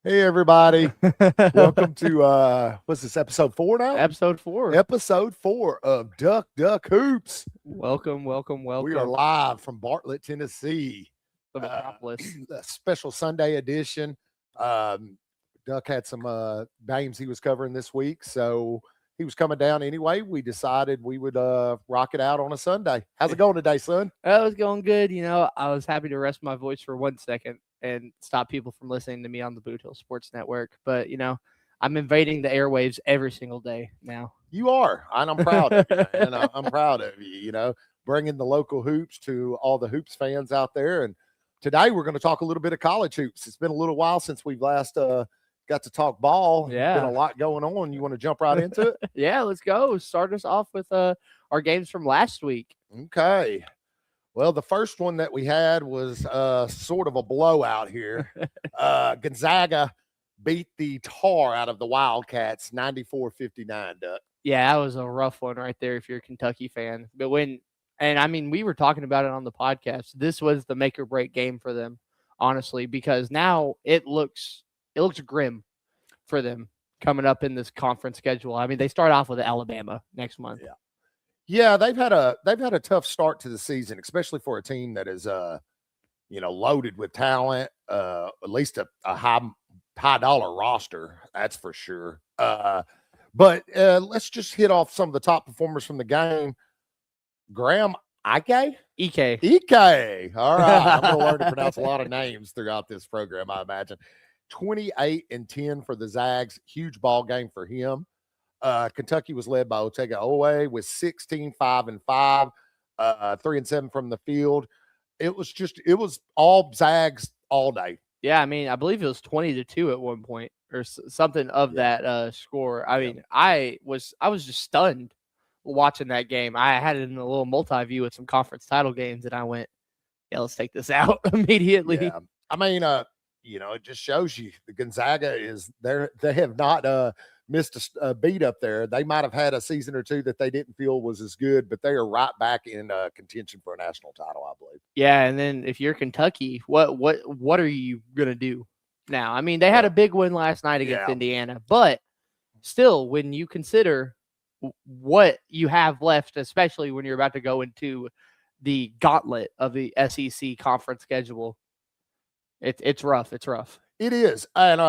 Hey everybody. Welcome to what's this, episode 4 now? Episode 4. Episode 4 of Duck Duck Hoops. Welcome, welcome, We are welcome. live from Bartlett, Tennessee. The Metropolis. A special Sunday edition. Um, Duck had some games he was covering this week, so he was coming down anyway. We decided we would rock it out on a Sunday. How's it going today, son? That was going good. I was happy to rest my voice for 1 second and stop people from listening to me on the Boot Hill Sports Network. But, I'm invading the airwaves every single day now. You are, and I'm proud of you. And I'm proud of you, bringing the local hoops to all the hoops fans out there. And today we're going to talk a little bit of college hoops. It's been a little while since we've last got to talk ball. Yeah. Been a lot going on. You want to jump right into it? Yeah, let's go. Start us off with our games from last week. Okay. Well, the first one that we had was sort of a blowout here. Gonzaga beat the tar out of the Wildcats 94-59, Duck. Yeah, that was a rough one right there if you're a Kentucky fan. But we were talking about it on the podcast. This was the make or break game for them, honestly, because now it looks grim for them coming up in this conference schedule. I mean, they start off with Alabama next month. Yeah, they've had a tough start to the season, especially for a team that is loaded with talent, at least a high dollar roster, that's for sure. But let's just hit off some of the top performers from the game. Graham Ike? Ike. All right. I'm going to learn to pronounce a lot of names throughout this program, I imagine. 28 and 10 for the Zags. Huge ball game for him. Kentucky was led by Otega Owe with 16, 5 and 5, 3 and 7 from the field. It was all Zags all day. Yeah, I mean, I believe it was 20-2 at one point or something of that score. I mean, I was just stunned watching that game. I had it in a little multi-view with some conference title games, and I went, yeah, let's take this out immediately. Yeah. I mean, it just shows you the Gonzaga is there. They have not missed a beat up there. They might have had a season or two that they didn't feel was as good, but they are right back in contention for a national title, I believe. Yeah, and then if you're Kentucky, what are you gonna do now? I mean, they had a big win last night against Indiana, but still, when you consider what you have left, especially when you're about to go into the gauntlet of the SEC conference schedule, it's rough. It's rough. It is, and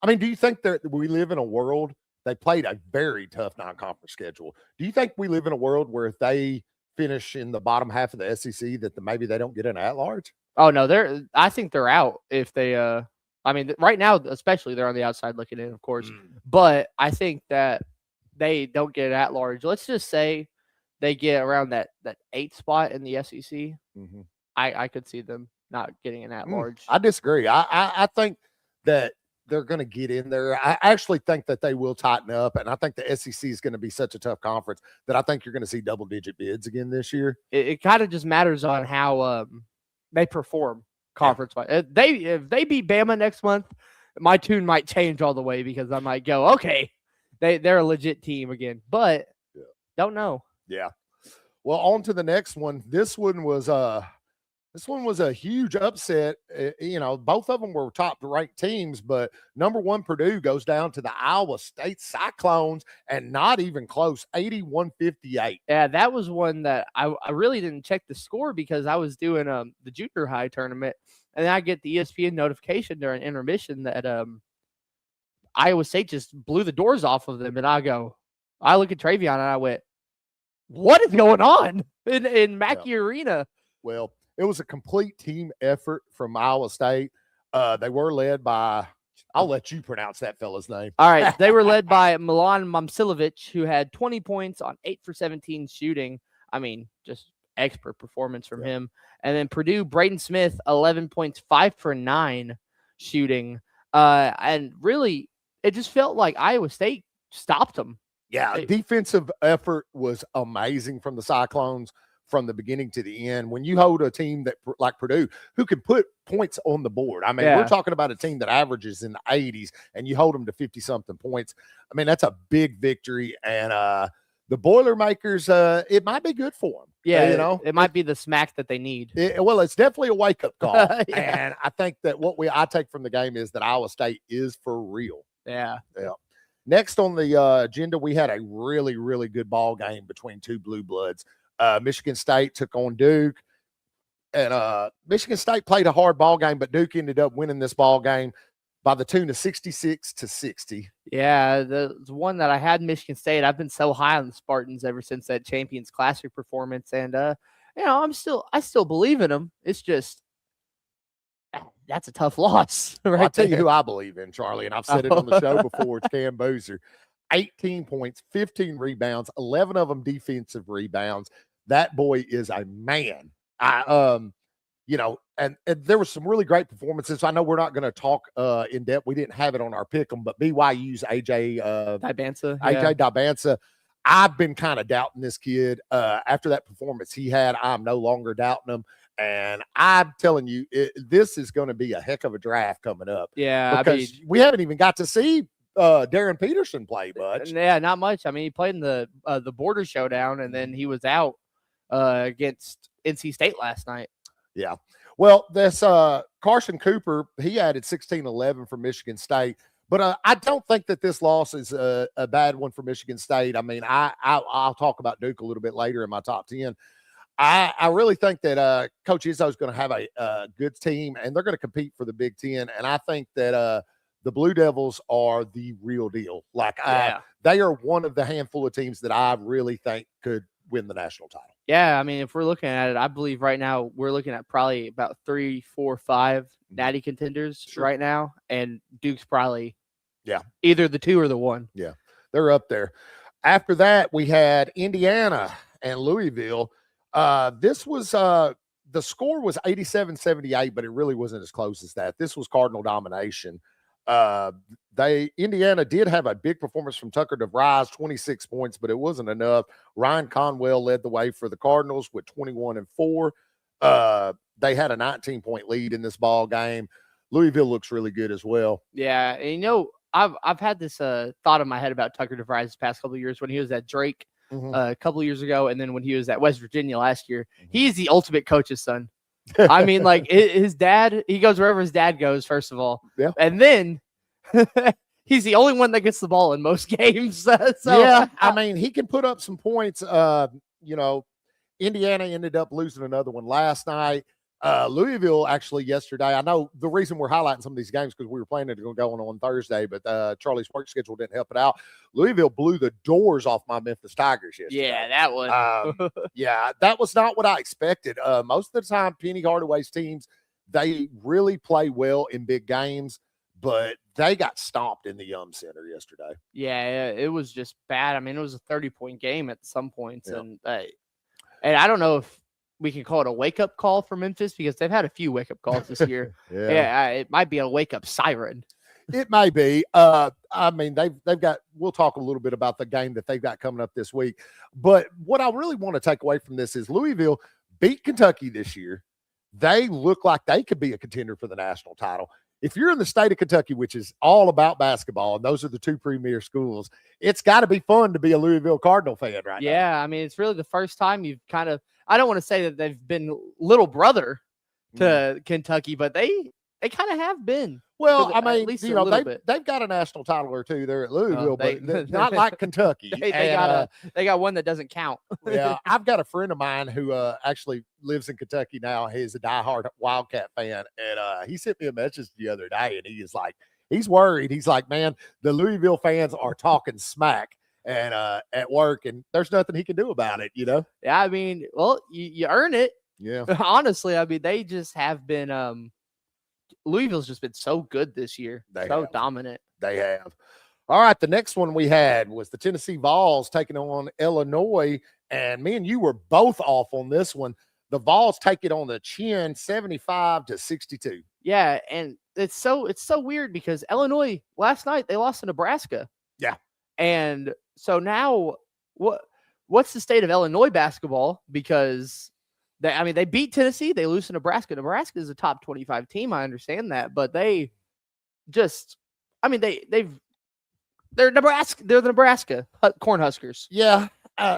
I mean, do you think that we live in a world? They played a very tough non-conference schedule. Do you think we live in a world where if they finish in the bottom half of the SEC, that maybe they don't get an at-large? Oh no, I think they're out if they. I mean, right now, especially they're on the outside looking in, of course. But I think that they don't get an at-large. Let's just say they get around that 8th spot in the SEC. Mm-hmm. I could see them not getting an at-large. I disagree. I think that they're going to get in there. I actually think that they will tighten up, and I think the SEC is going to be such a tough conference that I think you're going to see double-digit bids again this year. It kind of just matters on how they perform conference-wise. If they beat Bama next month, my tune might change all the way because I might go, okay, they're a legit team again, but don't know. Yeah. Well, on to the next one. This one was a huge upset. Both of them were top-ranked teams, but number one Purdue goes down to the Iowa State Cyclones, and not even close, 81-58. Yeah, that was one that I really didn't check the score because I was doing the junior high tournament, and then I get the ESPN notification during intermission that Iowa State just blew the doors off of them, and I look at Travion, and I went, what is going on in Mackey Arena? Well, it was a complete team effort from Iowa State. They were led by, I'll let you pronounce that fella's name. All right. They were led by Milan Momcilovic, who had 20 points on 8 for 17 shooting. I mean, just expert performance from him. And then Purdue, Braden Smith, 11 points, 5 for 9 shooting. And really, it just felt like Iowa State stopped them. Yeah, defensive effort was amazing from the Cyclones from the beginning to the end. When you hold a team that like Purdue, who can put points on the board, I mean, we're talking about a team that averages in the 80s, and you hold them to 50-something points. I mean, that's a big victory, and the Boilermakers, it might be good for them. Yeah, it might be the smack that they need. Well, it's definitely a wake up call. Yeah. And I think that I take from the game is that Iowa State is for real. Yeah. Next on the agenda, we had a really, really good ball game between two blue bloods. Michigan State took on Duke, and Michigan State played a hard ball game, but Duke ended up winning this ball game by the tune of 66-60. Yeah, the one that I had Michigan State, I've been so high on the Spartans ever since that Champions Classic performance, and I still believe in them. It's just that's a tough loss. Right, I'll tell you who I believe in, Charlie, and I've said it on the show before. It's Cam Boozer. 18 points, 15 rebounds, 11 of them defensive rebounds. That boy is a man. And there were some really great performances. I know we're not going to talk in depth. We didn't have it on our pick'em, but BYU's AJ Dibansa. I've been kind of doubting this kid. After that performance he had, I'm no longer doubting him. And I'm telling you, this is going to be a heck of a draft coming up. Yeah, because we haven't even got to see Darren Peterson play much. Yeah, not much. I mean, he played in the border showdown, and then he was out against NC State last night. Yeah. Well, this Carson Cooper, he added 16-11 for Michigan State. But I don't think that this loss is a bad one for Michigan State. I mean, I'll talk about Duke a little bit later in my top 10. I really think that Coach Izzo is going to have a good team, and they're going to compete for the Big Ten. And I think that the Blue Devils are the real deal. They are one of the handful of teams that I really think could win the national title. Yeah, I mean, if we're looking at it, I believe right now we're looking at probably about 3, 4, 5 natty contenders right now, and Duke's probably either the 2 or the 1. Yeah, they're up there. After that, we had Indiana and Louisville. This was the score was 87-78, but it really wasn't as close as that. This was Cardinal domination. Indiana did have a big performance from Tucker DeVries, 26 points, but it wasn't enough. Ryan Conwell led the way for the Cardinals with 21-4. They had a 19-point lead in this ball game. Louisville looks really good as well. Yeah, and I've had this thought in my head about Tucker DeVries this past couple of years when he was at Drake a couple of years ago, and then when he was at West Virginia last year. He's the ultimate coach's son. I mean, like his dad, he goes wherever his dad goes, first of all. Yeah. And then he's the only one that gets the ball in most games. I mean, he can put up some points. Indiana ended up losing another one last night. Louisville actually yesterday. I know the reason we're highlighting some of these games because we were planning to go on Thursday, but Charlie's work schedule didn't help it out. Louisville blew the doors off my Memphis Tigers yesterday. Yeah, that one. That was not what I expected. Most of the time, Penny Hardaway's teams, they really play well in big games, but they got stomped in the Yum Center yesterday. Yeah, it was just bad. I mean, it was a 30-point game at some points, and I don't know if we can call it a wake-up call for Memphis because they've had a few wake-up calls this year. It might be a wake-up siren. It may be. I mean, they've got – we'll talk a little bit about the game that they've got coming up this week. But what I really want to take away from this is Louisville beat Kentucky this year. They look like they could be a contender for the national title. If you're in the state of Kentucky, which is all about basketball, and those are the 2 premier schools, it's got to be fun to be a Louisville Cardinal fan right now. Yeah, I mean, it's really the first time you've kind of – I don't want to say that they've been little brother to Kentucky, but they kind of have been. Well, I mean, they've got a national title or 2 there at Louisville, but not like Kentucky. They got one that doesn't count. Yeah, I've got a friend of mine who actually lives in Kentucky now. He's a diehard Wildcat fan, and he sent me a message the other day, and he's worried. He's like, man, the Louisville fans are talking smack and at work, and there's nothing he can do about it, Yeah, I mean, well, you earn it. Yeah. Honestly, I mean, they just have been Louisville's just been so good this year. Dominant. They have. All right, the next one we had was the Tennessee Vols taking on Illinois, and me and you were both off on this one. The Vols take it on the chin, 75-62. Yeah, and it's so weird because Illinois last night they lost to Nebraska. Yeah. And so now what's the state of Illinois basketball? Because they beat Tennessee, they lose to Nebraska. Nebraska is a top 25 team, I understand that, but they're the Nebraska Cornhuskers. Yeah.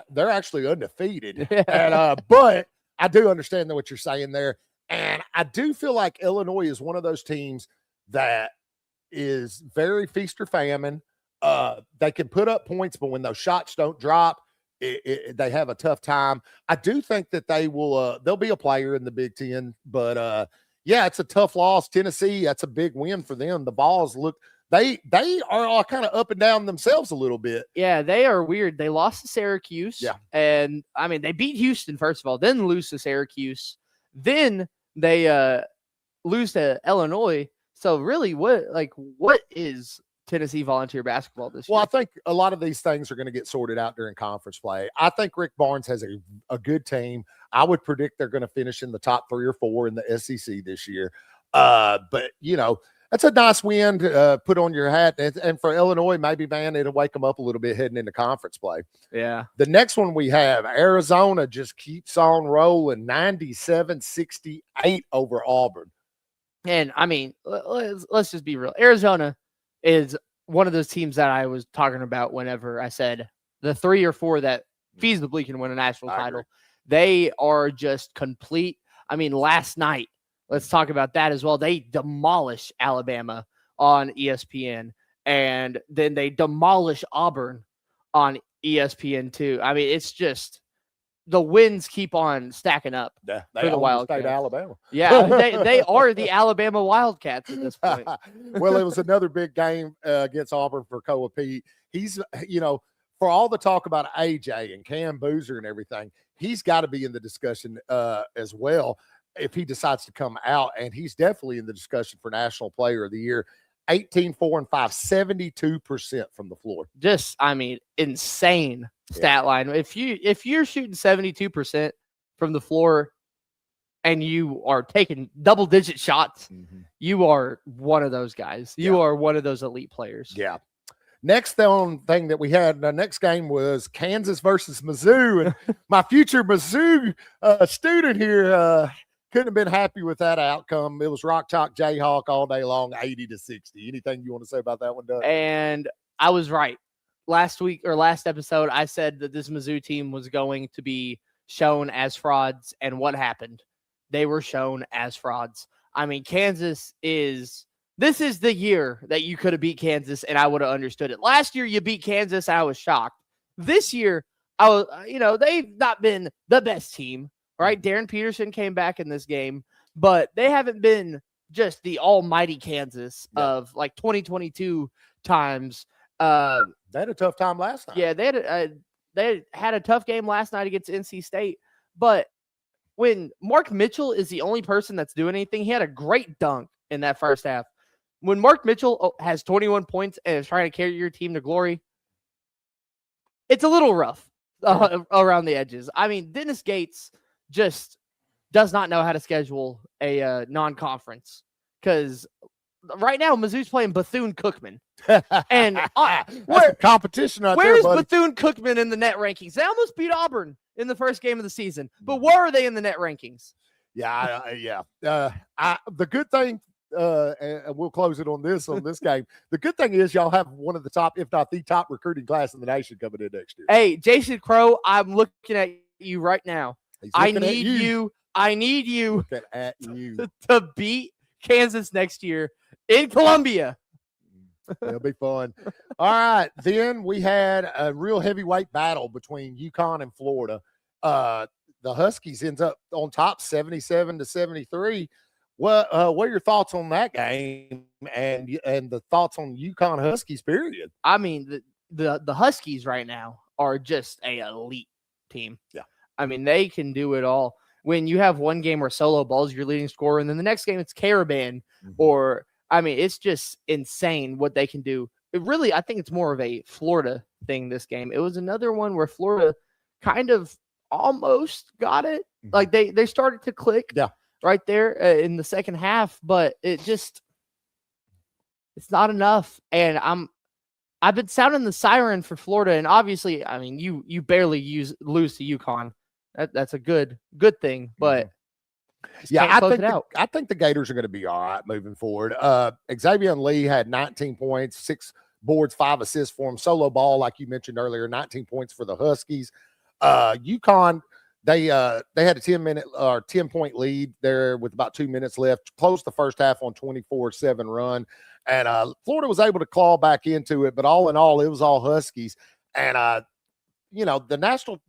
they're actually undefeated. And but I do understand what you're saying there. And I do feel like Illinois is one of those teams that is very feast or famine. They can put up points, but when those shots don't drop, they have a tough time. I do think that they'll be a player in the Big Ten, but yeah, it's a tough loss. Tennessee, that's a big win for them. The Vols they are all kind of up and down themselves a little bit. Yeah, they are weird. They lost to Syracuse. Yeah. And I mean, they beat Houston, first of all, then lose to Syracuse. Then they lose to Illinois. So really, what is Tennessee Volunteer basketball this year? Well, I think a lot of these things are going to get sorted out during conference play. I think Rick Barnes has a good team. I would predict they're going to finish in the top 3 or 4 in the SEC this year. But, that's a nice win to put on your hat. And for Illinois, maybe, man, it'll wake them up a little bit heading into conference play. Yeah. The next one we have, Arizona just keeps on rolling, 97-68 over Auburn. And, I mean, let's just be real. Arizona is one of those teams that I was talking about whenever I said the 3 or 4 that feasibly can win a national title. Agree. They are just complete. I mean, last night, let's talk about that as well. They demolish Alabama on ESPN, and then they demolish Auburn on ESPN too. I mean, it's just the wins keep on stacking up for the Wildcats. Alabama. Yeah, they are the Alabama Wildcats at this point. Well, it was another big game against Auburn for Koa Pete. He's, for all the talk about AJ and Cam Boozer and everything, he's got to be in the discussion as well if he decides to come out, and he's definitely in the discussion for National Player of the Year. 18, 4, and 5, 72% from the floor. Just, I mean, insane stat line. If you're shooting 72% from the floor and you are taking double-digit shots, you are one of those guys. You are one of those elite players. Yeah. Next thing that we had, the next game was Kansas versus Mizzou, and my future Mizzou student here couldn't have been happy with that outcome. It was Rock Chalk Jayhawk all day long, 80-60. Anything you want to say about that one, Doug? And I was right. Last episode, I said that this Mizzou team was going to be shown as frauds, and what happened? They were shown as frauds. I mean, this is the year that you could have beat Kansas, and I would have understood it. Last year, you beat Kansas, I was shocked. This year, they've not been the best team. Right, Darren Peterson came back in this game, but they haven't been just the almighty Kansas of like 2022 times. They had a tough time last night. Yeah, they had a tough game last night against NC State. But when Mark Mitchell is the only person that's doing anything, he had a great dunk in that first half. When Mark Mitchell has 21 points and is trying to carry your team to glory, it's a little rough around the edges. I mean, Dennis Gates just does not know how to schedule a non-conference, because right now Mizzou's playing Bethune-Cookman, and where competition right where's there, Bethune-Cookman in the net rankings? They almost beat Auburn in the first game of the season, but where are they in the net rankings? The good thing, and we'll close it on this game. The good thing is y'all have one of the top, if not the top, recruiting class in the nation coming in next year. Hey, Jason Crow, I'm looking at you right now. I need you to beat Kansas next year in Columbia. It'll be fun. All right. Then we had a real heavyweight battle between UConn and Florida. The Huskies ends up on top 77-73. What are your thoughts on that game and the thoughts on UConn Huskies, period? I mean, the Huskies right now are just a elite team. Yeah. I mean, they can do it all. When you have one game where Solo Ball's your leading scorer, and then the next game it's Caravan, it's just insane what they can do. I think it's more of a Florida thing this game. It was another one where Florida kind of almost got it. Like they started to click right there in the second half, but it's not enough. And I've been sounding the siren for Florida, and obviously, I mean, you barely lose to UConn. That's a good thing, but I think the Gators are going to be all right moving forward. Xavier Lee had 19 points, 6 boards, 5 assists for him. Solo Ball, like you mentioned earlier, 19 points for the Huskies. UConn, they had a 10-point lead there with about 2 minutes left, closed the first half on 24-7 run. And Florida was able to claw back into it, but all in all, it was all Huskies. And the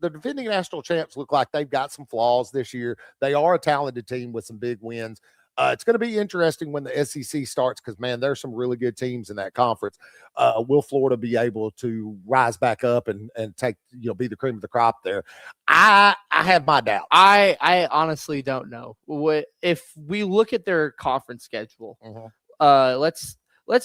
defending national champs look like they've got some flaws this year. They are a talented team with some big wins. It's going to be interesting when the SEC starts because, man, there's some really good teams in that conference. Will Florida be able to rise back up and take, be the cream of the crop there? I have my doubts. I honestly don't know. If we look at their conference schedule, let's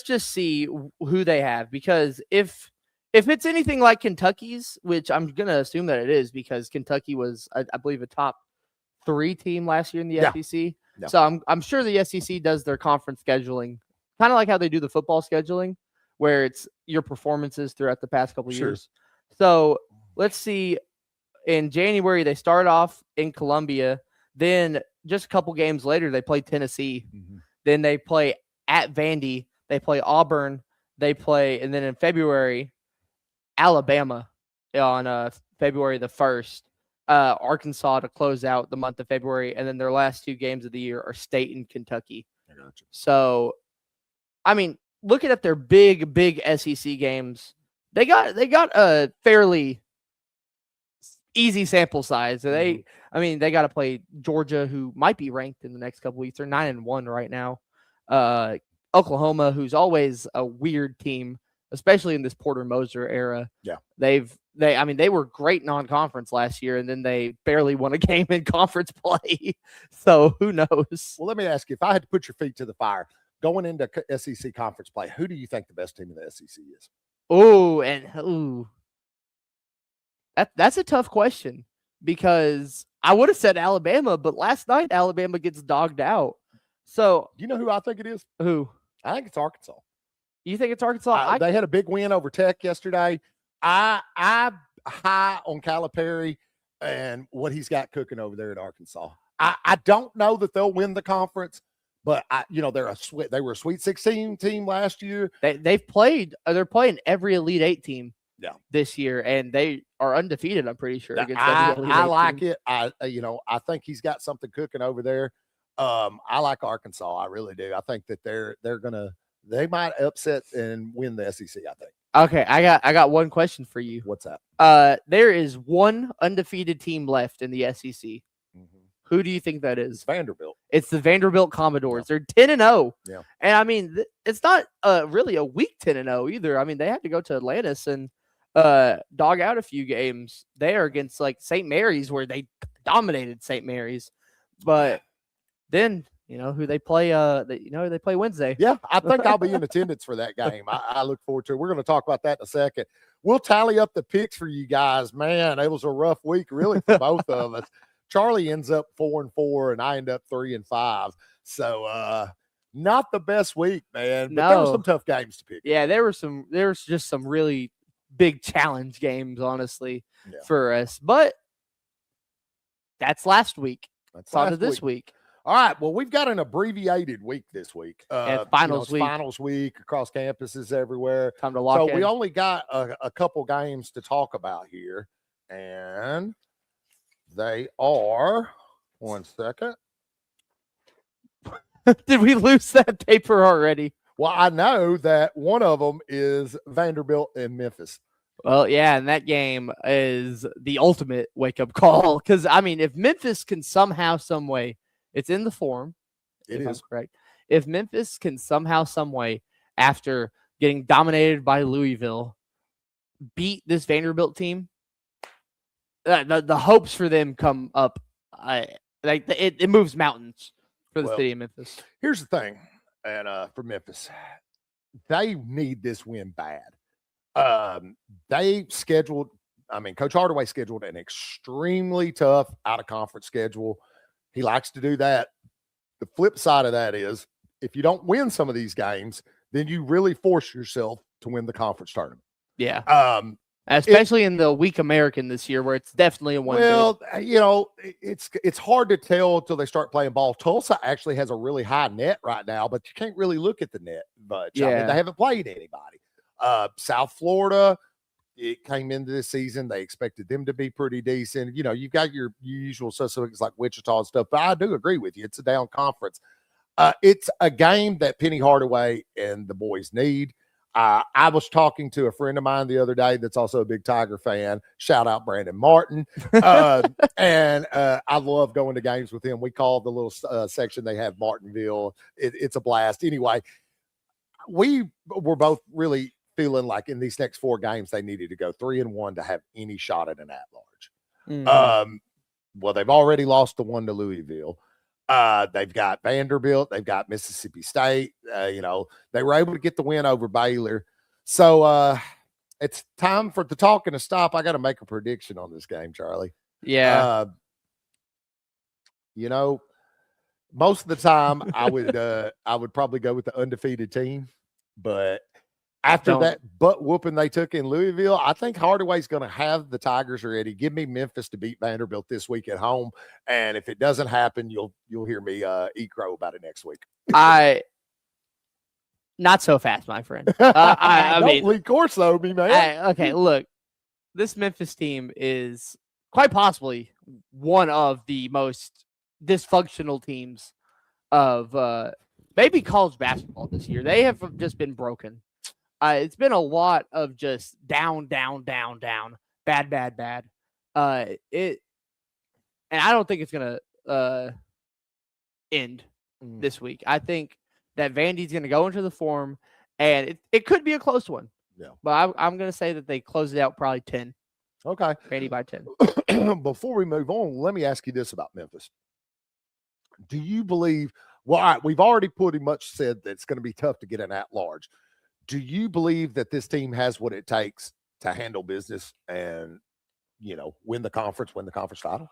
just see who they have, because if it's anything like Kentucky's, which I'm going to assume that it is because Kentucky was, I believe, a top 3 team last year in the SEC. No. So I'm sure the SEC does their conference scheduling kind of like how they do the football scheduling, where it's your performances throughout the past couple of years. So let's see. In January, they start off in Columbia. Then just a couple games later, they play Tennessee. Then they play at Vandy. They play Auburn. And then in February, Alabama on February the 1st. Arkansas to close out the month of February, and then their last 2 games of the year are State and Kentucky. I got you. So, I mean, looking at their big SEC games, they got a fairly easy sample size. They got to play Georgia, who might be ranked in the next couple weeks. They're 9-1 right now. Oklahoma, who's always a weird team, especially in this Porter Moser era. Yeah, they were great non-conference last year, and then they barely won a game in conference play. So who knows? Well, let me ask you, if I had to put your feet to the fire going into SEC conference play, who do you think the best team in the SEC is? That's a tough question, because I would have said Alabama, but last night Alabama gets dogged out. So you know who I think it is? Who? I think it's Arkansas. You think it's Arkansas? They had a big win over Tech yesterday. I high on Calipari and what he's got cooking over there at Arkansas. I don't know that they'll win the conference, but they were a Sweet 16 team last year. They're playing every Elite 8 team this year, and they are undefeated, I'm pretty sure. I like it. I think he's got something cooking over there. I like Arkansas. I really do. I think that they might upset and win the SEC, I think. Okay, I got one question for you. What's that? There is one undefeated team left in the SEC. Who do you think that is? Vanderbilt. It's the Vanderbilt Commodores. Yeah. They're 10-0. Yeah. And I mean, it's not really a weak 10-0 either. I mean, they had to go to Atlantis and dog out a few games there against like St. Mary's, where they dominated St. Mary's. But then who they play? They play Wednesday. Yeah, I think I'll be in attendance for that game. I look forward to it. We're going to talk about that in a second. We'll tally up the picks for you guys. Man, it was a rough week, really, for both of us. Charlie ends up 4-4, and I end up 3-5. So, not the best week, man. But there were some tough games to pick. Yeah, there was just some really big challenge games, honestly, for us. But that's last week. That's on to this week. All right. Well, we've got an abbreviated week this week. Finals week. Finals week across campuses everywhere. Time to lock in. So we only got a couple games to talk about here. And they are, one second. Did we lose that paper already? Well, I know that one of them is Vanderbilt and Memphis. Well, yeah, and that game is the ultimate wake-up call. Because, I mean, if Memphis can somehow, some way, it's in the form. It is. I'm correct. If Memphis can somehow, some way, after getting dominated by Louisville, beat this Vanderbilt team, the hopes for them come up. It moves mountains for the city of Memphis. Here's the thing, and for Memphis, they need this win bad. Coach Hardaway scheduled an extremely tough out-of-conference schedule. He likes to do that. The flip side of that is, if you don't win some of these games, then you really force yourself to win the conference tournament. Yeah. Especially in the weak American this year, where it's definitely a one. Well, it's hard to tell until they start playing ball. Tulsa actually has a really high net right now, but you can't really look at the net much. Yeah. I mean, they haven't played anybody. South Florida, it came into this season. They expected them to be pretty decent. You know, you've got your usual suspects like Wichita and stuff, but I do agree with you. It's a down conference. It's a game that Penny Hardaway and the boys need. I was talking to a friend of mine the other day that's also a big Tiger fan. Shout out Brandon Martin. And I love going to games with him. We call the little section they have Martinville. It's a blast. Anyway, we were both really feeling like in these next 4 games, they needed to go 3-1 to have any shot at an at-large. Mm-hmm. Well, they've already lost the one to Louisville. They've got Vanderbilt. They've got Mississippi State. You know, they were able to get the win over Baylor. So it's time for the talking to stop. I got to make a prediction on this game, Charlie. Yeah. You know, most of the time I would probably go with the undefeated team, but after that butt whooping they took in Louisville, I think Hardaway's going to have the Tigers ready. Give me Memphis to beat Vanderbilt this week at home, and if it doesn't happen, you'll hear me eat crow about it next week. Not so fast, my friend. I mean, of course, though, me man. Okay, look, this Memphis team is quite possibly one of the most dysfunctional teams of maybe college basketball this year. They have just been broken. It's been a lot of just down, bad. And I don't think it's gonna end this week. I think that Vandy's gonna go into the form, and it could be a close one. Yeah, but I'm gonna say that they close it out probably 10. Okay, Vandy by 10. Before we move on, let me ask you this about Memphis. Do you believe? Well, we've already pretty much said that it's going to be tough to get an at-large. Do you believe that this team has what it takes to handle business and, you know, win the conference title?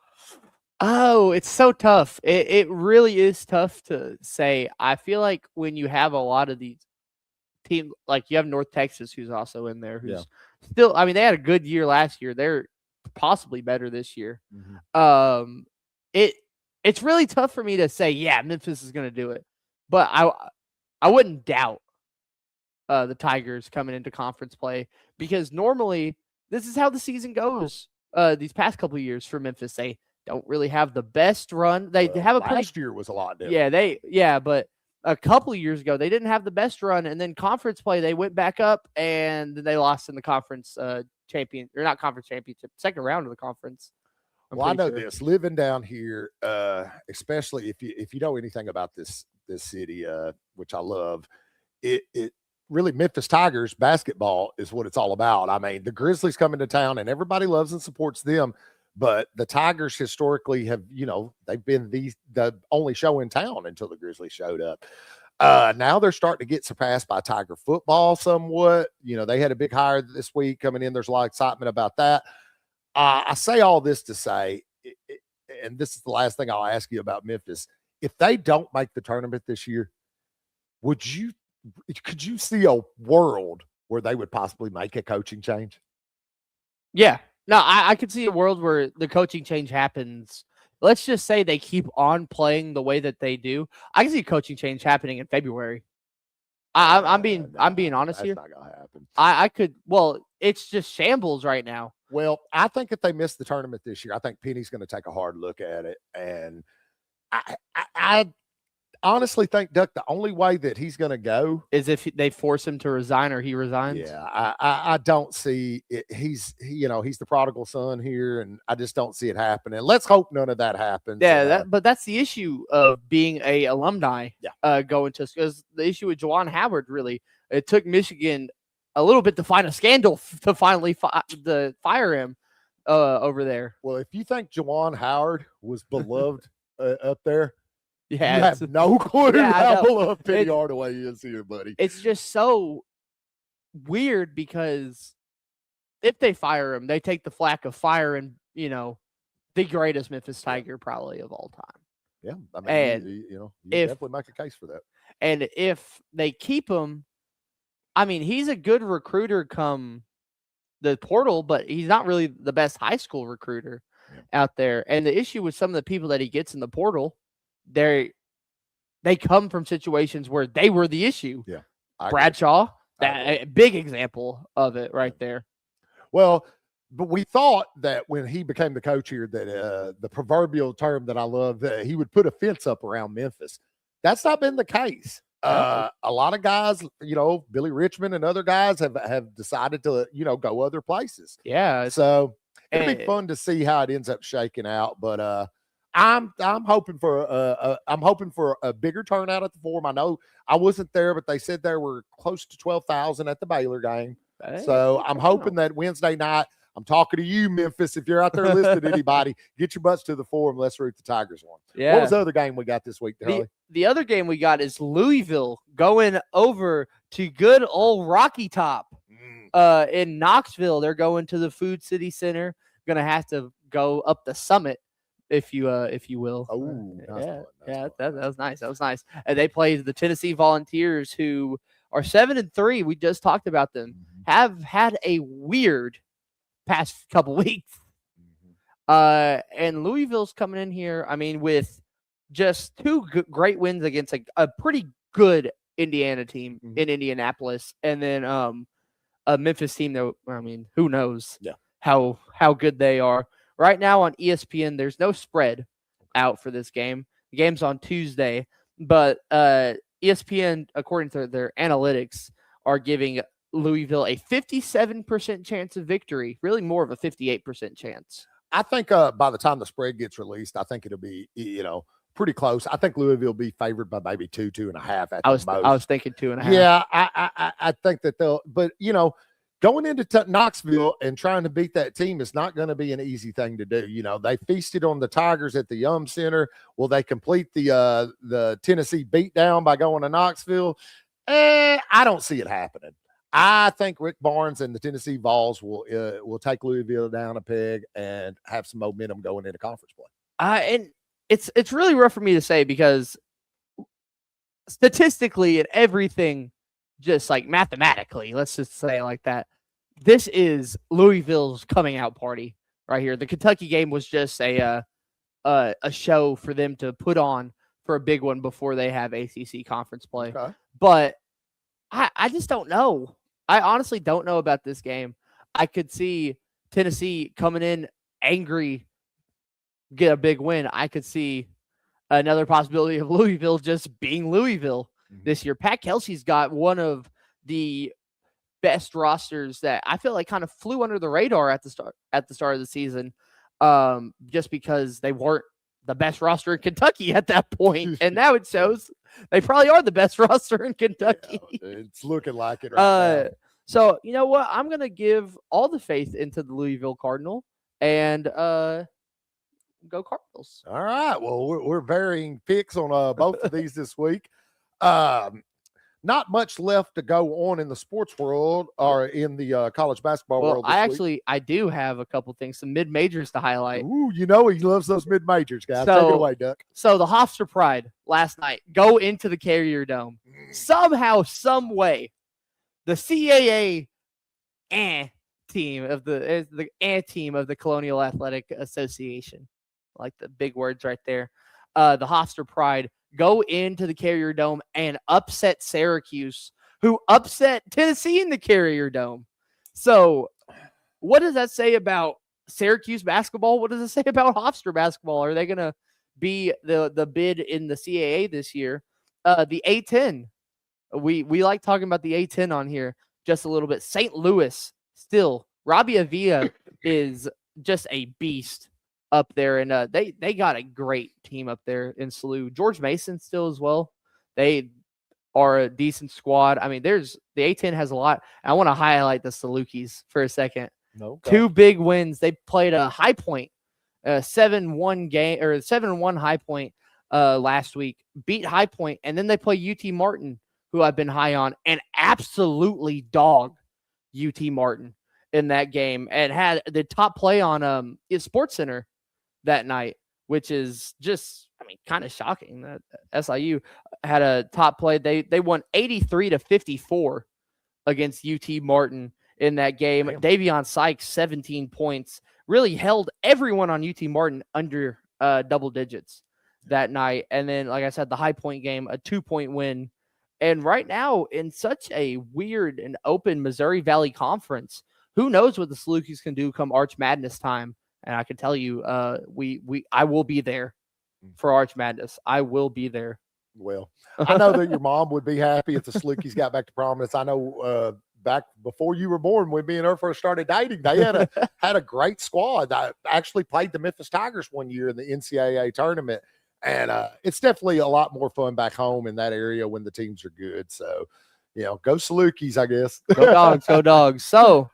Oh, it's so tough. It really is tough to say. I feel like when you have a lot of these teams, like you have North Texas, who's also in there, who's still, I mean, they had a good year last year. They're possibly better this year. Mm-hmm. It's really tough for me to say, yeah, Memphis is going to do it. But I wouldn't doubt the Tigers coming into conference play, because normally this is how the season goes. These past couple of years for Memphis, they don't really have the best run. They have a last year was a lot different. But a couple of years ago they didn't have the best run, and then conference play they went back up and then they lost in the conference second round of the conference. I know this living down here, especially if you know anything about this city, which I love. It really, Memphis Tigers basketball is what it's all about. I mean, the Grizzlies come into town and everybody loves and supports them, but the Tigers historically have, you know, they've been the only show in town until the Grizzlies showed up. Now they're starting to get surpassed by Tiger football somewhat. You know, they had a big hire this week coming in. There's a lot of excitement about that. I say all this to say, and this is the last thing I'll ask you about Memphis. If they don't make the tournament this year, could you see a world where they would possibly make a coaching change? Yeah. No, I could see a world where the coaching change happens. Let's just say they keep on playing the way that they do. I can see a coaching change happening in February. I'm being honest here. That's not gonna happen. I could. Well, it's just shambles right now. Well, I think if they miss the tournament this year, I think Penny's going to take a hard look at it, and I honestly think, Duck, the only way that he's going to go is if they force him to resign or he resigns. Yeah, I don't see it. He's the prodigal son here, and I just don't see it happening. Let's hope none of that happens. Yeah, but that's the issue of being a alumni. Yeah, going to, because the issue with Juwan Howard, really, it took Michigan a little bit to find a scandal to finally fire him over there. Well, if you think Juwan Howard was beloved up there, you have no clue how beloved Penny Hardaway is here, buddy. It's just so weird, because if they fire him, they take the flack of firing, the greatest Memphis Tiger probably of all time. Yeah, I mean, you definitely make a case for that. And if they keep him, I mean, he's a good recruiter come the portal, but he's not really the best high school recruiter out there. And the issue with some of the people that he gets in the portal, they come from situations where they were the issue. Yeah. Bradshaw, a big example of it right there. Well, but we thought that when he became the coach here, that the proverbial term that I love, that he would put a fence up around Memphis. That's not been the case. A lot of guys, Billy Richmond and other guys have decided to, go other places. Yeah. So it'll be fun to see how it ends up shaking out. But I'm hoping for a bigger turnout at the Forum. I know I wasn't there, but they said there were close to 12,000 at the Baylor game. So I'm hoping that Wednesday night. I'm talking to you, Memphis. If you're out there listening, anybody, get your butts to the Forum. Let's root the Tigers on. Yeah. What was the other game we got this week, Harley? The other game we got is Louisville going over to good old Rocky Top in Knoxville. They're going to the Food City Center. Going to have to go up the summit, if you will. Oh, that was nice. That was nice. And they played the Tennessee Volunteers, who are 7-3. We just talked about them. Have had a weird past couple weeks. And Louisville's coming in here, I mean, with just two great wins against a pretty good Indiana team in Indianapolis, and then a Memphis team that, I mean, who knows how good they are. Right now on ESPN, there's no spread out for this game. The game's on Tuesday, but ESPN, according to their analytics, are giving Louisville a 57% chance of victory, really more of a 58% chance. I think by the time the spread gets released, I think it'll be, pretty close. I think Louisville will be favored by maybe 2.5 at the most. I was thinking 2.5. Yeah, I think that they'll, but going into Knoxville and trying to beat that team is not going to be an easy thing to do. They feasted on the Tigers at the Yum Center. Will they complete the Tennessee beatdown by going to Knoxville? I don't see it happening. I think Rick Barnes and the Tennessee Vols will take Louisville down a peg and have some momentum going into conference play. And it's really rough for me to say, because statistically and everything, just like mathematically, let's just say it like that, this is Louisville's coming out party right here. The Kentucky game was just a show for them to put on for a big one before they have ACC conference play. Okay. But I just don't know. I honestly don't know about this game. I could see Tennessee coming in angry, get a big win. I could see another possibility of Louisville just being Louisville this year. Pat Kelsey's got one of the best rosters that I feel like kind of flew under the radar at the start of the season, just because they weren't the best roster in Kentucky at that point. And now it shows they probably are the best roster in Kentucky. Yeah, it's looking like it right now. So, you know what? I'm going to give all the faith into the Louisville Cardinal and go Cardinals. All right. Well, we're varying picks on both of these this week. Not much left to go on in the sports world or in the college basketball world. I do have a couple things, some mid-majors to highlight. Ooh, he loves those mid-majors, guys. Take it away, Duck. So the Hofstra Pride last night go into the Carrier Dome. Somehow, some way, the CAA team of the Colonial Athletic Association, like the big words right there, the Hofstra Pride, go into the Carrier Dome and upset Syracuse, who upset Tennessee in the Carrier Dome. So what does that say about Syracuse basketball? What does it say about Hofstra basketball? Are they going to be the bid in the CAA this year? The A10. We like talking about the A10 on here just a little bit. St. Louis still. Robbie Avila is just a beast up there, and they got a great team up there in SLU. George Mason still as well. They are a decent squad. I mean, the A10 has a lot. I want to highlight the Salukis for a second. Two big wins. They played a High Point, 7-1 game, or 7-1 High Point last week. Beat High Point, and then they play UT Martin, who I've been high on, and absolutely dog UT Martin in that game, and had the top play on Sports Center that night, which is just, I mean, kind of shocking that SIU had a top play. They won 83-54 against UT Martin in that game. Damn. Davion Sykes, 17 points, really held everyone on UT Martin under double digits that night. And then, like I said, the High Point game, a 2-point win. And right now, in such a weird and open Missouri Valley Conference, who knows what the Salukis can do come Arch Madness time. And I can tell you, I will be there for Arch Madness. I will be there. Well, I know that your mom would be happy if the Salukis got back to prominence. I know back before you were born, when me and her first started dating, they had a great squad. I actually played the Memphis Tigers one year in the NCAA tournament, and it's definitely a lot more fun back home in that area when the teams are good. So, go Salukis, I guess. Go Dogs, go Dogs. So,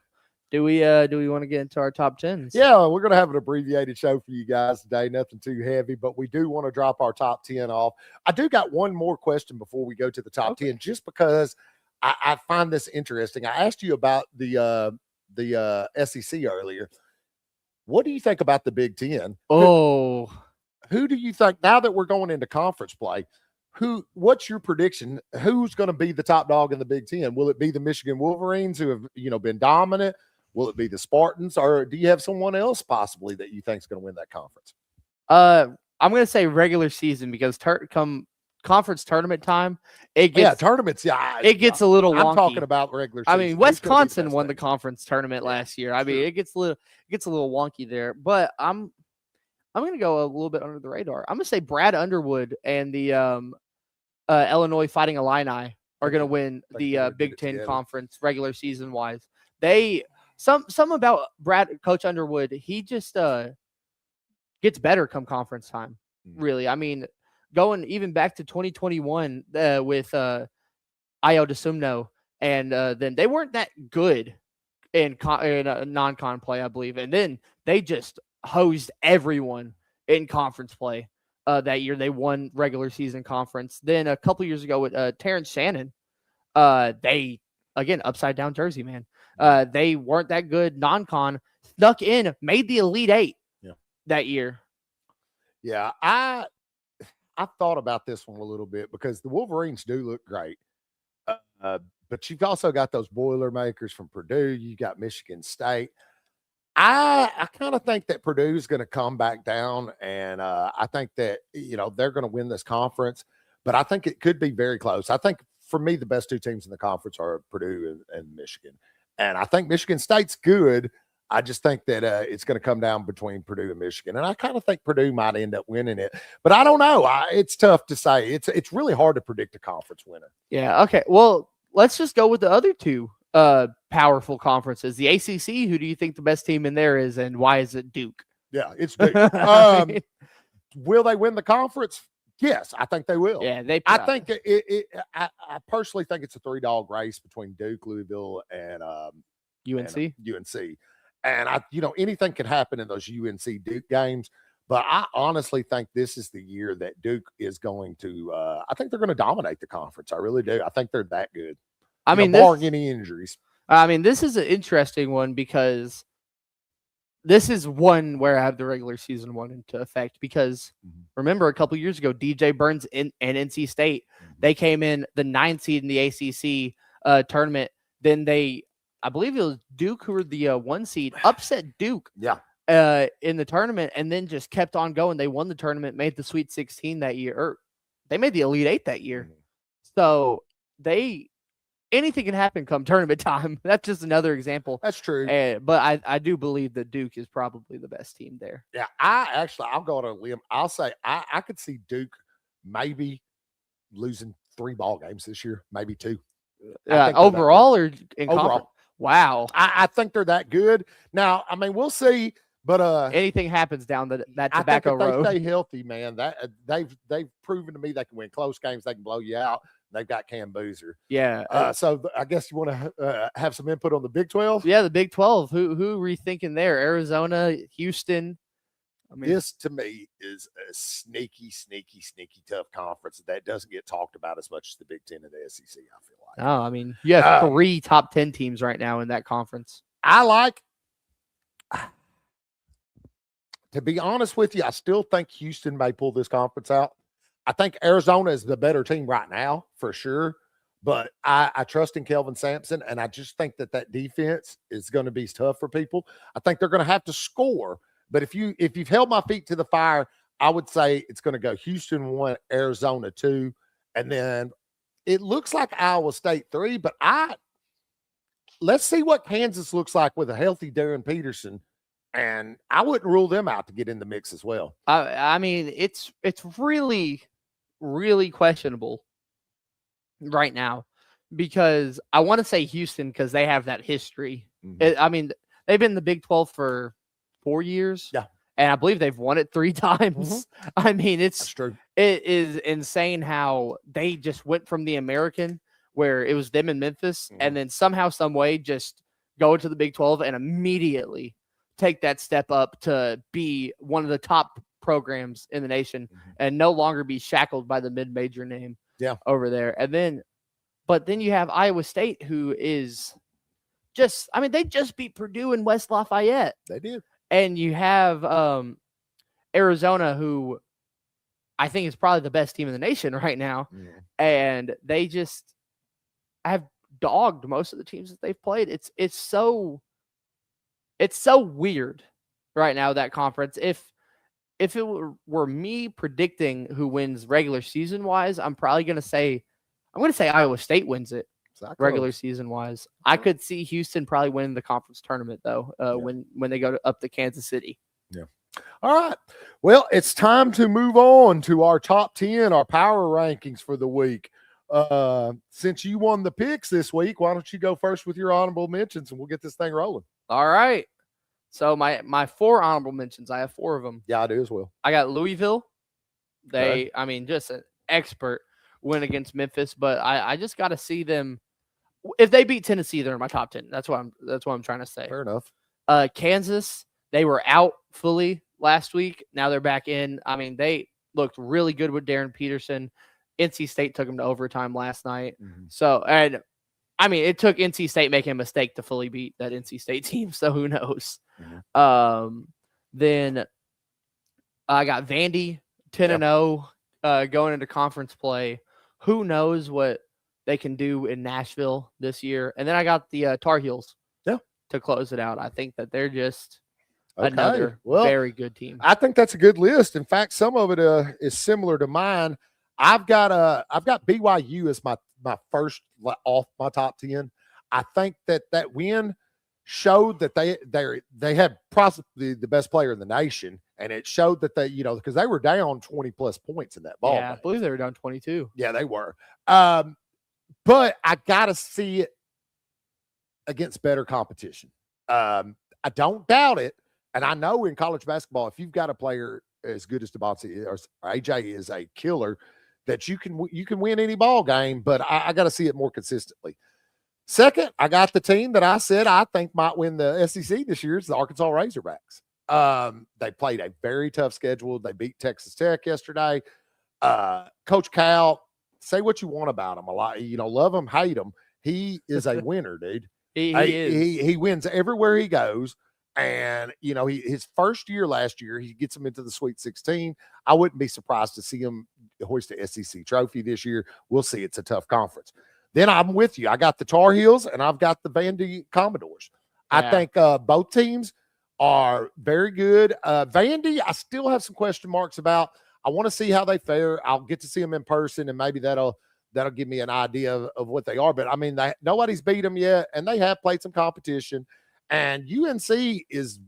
do we want to get into our top 10s? Yeah, we're going to have an abbreviated show for you guys today. Nothing too heavy, but we do want to drop our top 10 off. I do got one more question before we go to the top 10, just because I find this interesting. I asked you about the SEC earlier. What do you think about the Big Ten? Oh, who do you think, now that we're going into conference play, what's your prediction? Who's going to be the top dog in the Big Ten? Will it be the Michigan Wolverines, who have been dominant? Will it be the Spartans, or do you have someone else possibly that you think is going to win that conference? I'm going to say regular season, because come conference tournament time, it gets tournaments. It gets a little wonky. I'm talking about regular season. I mean, Wisconsin won the conference tournament last year. I mean, it gets a little wonky there, but I'm going to go a little bit under the radar. I'm going to say Brad Underwood and the Illinois Fighting Illini are going to win the Big Ten conference regular season wise. Some about Coach Underwood, he just gets better come conference time. Really, I mean, going even back to 2021 with Ayo DeSumno, and then they weren't that good in non-con play, I believe, and then they just hosed everyone in conference play that year. They won regular season conference. Then a couple years ago with Terrence Shannon, they again upside down jersey, man. They weren't that good non-con, snuck in, made the Elite Eight that year. Yeah, I thought about this one a little bit, because the Wolverines do look great. But you've also got those Boilermakers from Purdue. You got Michigan State. I kind of think that Purdue is going to come back down, and I think that, they're going to win this conference, but I think it could be very close. I think, for me, the best two teams in the conference are Purdue and Michigan. And I think Michigan State's good. I just think that it's going to come down between Purdue and Michigan. And I kind of think Purdue might end up winning it. But I don't know. It's tough to say. It's really hard to predict a conference winner. Yeah, okay. Well, let's just go with the other two powerful conferences. The ACC, who do you think the best team in there is, and why is it Duke? Yeah, it's Duke. Will they win the conference? Yes, I think they will. Yeah, I think I personally think it's a 3-dog race between Duke, Louisville, and UNC. And anything can happen in those UNC Duke games, but I honestly think this is the year that Duke is going to. I think they're going to dominate the conference. I really do. I think they're that good. I mean, barring any injuries. I mean, this is an interesting one, because this is one where I have the regular season one into effect, because remember a couple years ago, DJ Burns and NC State, they came in the 9th seed in the ACC tournament. Then I believe it was Duke, who were the 1 seed, upset Duke in the tournament, and then just kept on going. They won the tournament, made the Sweet 16 that year, or they made the Elite 8 that year. So anything can happen come tournament time. That's just another example. That's true. But I do believe that Duke is probably the best team there. Yeah, I'll go on a limb. I'll say I could see Duke maybe losing 3 ball games this year, maybe 2. Overall or in overall? Conference? Wow. I think they're that good. Now, I mean, we'll see. But anything happens down that tobacco I think if road. they stay healthy, man, that they've proven to me they can win close games. They can blow you out. They've got Cam Boozer. Yeah. So I guess you want to have some input on the Big 12? Yeah, the Big 12. Who were you thinking there? Arizona, Houston. I mean, this to me is a sneaky tough conference that doesn't get talked about as much as the Big 10 and the SEC, I feel like. Oh, I mean, you have 3 top 10 teams right now in that conference. To be honest with you, I still think Houston may pull this conference out. I think Arizona is the better team right now, for sure. But I trust in Kelvin Sampson, and I just think that defense is going to be tough for people. I think they're going to have to score. But if you've held my feet to the fire, I would say it's going to go Houston 1, Arizona 2, and then it looks like Iowa State 3. But let's see what Kansas looks like with a healthy Darren Peterson. And I wouldn't rule them out to get in the mix as well. I mean, it's really, really questionable right now because I want to say Houston because they have that history. Mhm. I mean, they've been in the Big 12 for 4 years. Yeah. And I believe they've won it 3 times. I mean, That's true. it is insane how they just went from the American where it was them in Memphis and then somehow, some way just go to the Big 12 and immediately take that step up to be one of the top programs in the nation and no longer be shackled by the mid-major name over there. And then, but then you have Iowa State, who is just, I mean, they just beat Purdue and West Lafayette. They did. And you have Arizona, who I think is probably the best team in the nation right now. And they just have dogged most of the teams that they've played. It's so weird right now, that conference. If it were me predicting who wins regular season wise, I'm going to say Iowa State wins it regular season wise. I could see Houston probably winning the conference tournament though, when they go up to Kansas City. Yeah. All right. Well, it's time to move on to our top 10, our power rankings for the week. Since you won the picks this week, why don't you go first with your honorable mentions and we'll get this thing rolling. All right. So my 4 honorable mentions, I have 4 of them. Yeah, I do as well. I got Louisville. They, I mean, just an expert win against Memphis, but I just got to see them. If they beat Tennessee, they're in my top 10. That's what I'm trying to say. Fair enough. Kansas, they were out fully last week. Now they're back in. I mean, they looked really good with Darren Peterson. NC State took them to overtime last night. So, and I mean, it took NC State making a mistake to fully beat that NC State team. So who knows? Then I got Vandy 10-0 going into conference play. Who knows what they can do in Nashville this year? And then I got the Tar Heels to close it out. I think that they're just another very good team. I think that's a good list. In fact, some of it is similar to mine. I've got BYU as my first off my top 10. I think that win showed that they had possibly the best player in the nation, and it showed that they, because they were down 20 plus points in that ball. Yeah, I believe they were down 22. Yeah, they were. But I gotta see it against better competition. I don't doubt it, and I know in college basketball, if you've got a player as good as Demonte or AJ is a killer, that you can win any ball game. But I got to see it more consistently. Second, I got the team that I said I think might win the SEC this year. It's the Arkansas Razorbacks. They played a very tough schedule. They beat Texas Tech yesterday. Coach Cal, say what you want about him. A lot, love him, hate him. He is a winner, dude. He wins everywhere he goes. And, his first year last year, he gets him into the Sweet 16. I wouldn't be surprised to see him hoist the SEC trophy this year. We'll see. It's a tough conference. Then I'm with you. I got the Tar Heels and I've got the Vandy Commodores. Yeah. I think both teams are very good. Vandy, I still have some question marks about. I want to see how they fare. I'll get to see them in person, and maybe that'll give me an idea of what they are. But, I mean, nobody's beat them yet, and they have played some competition. And UNC is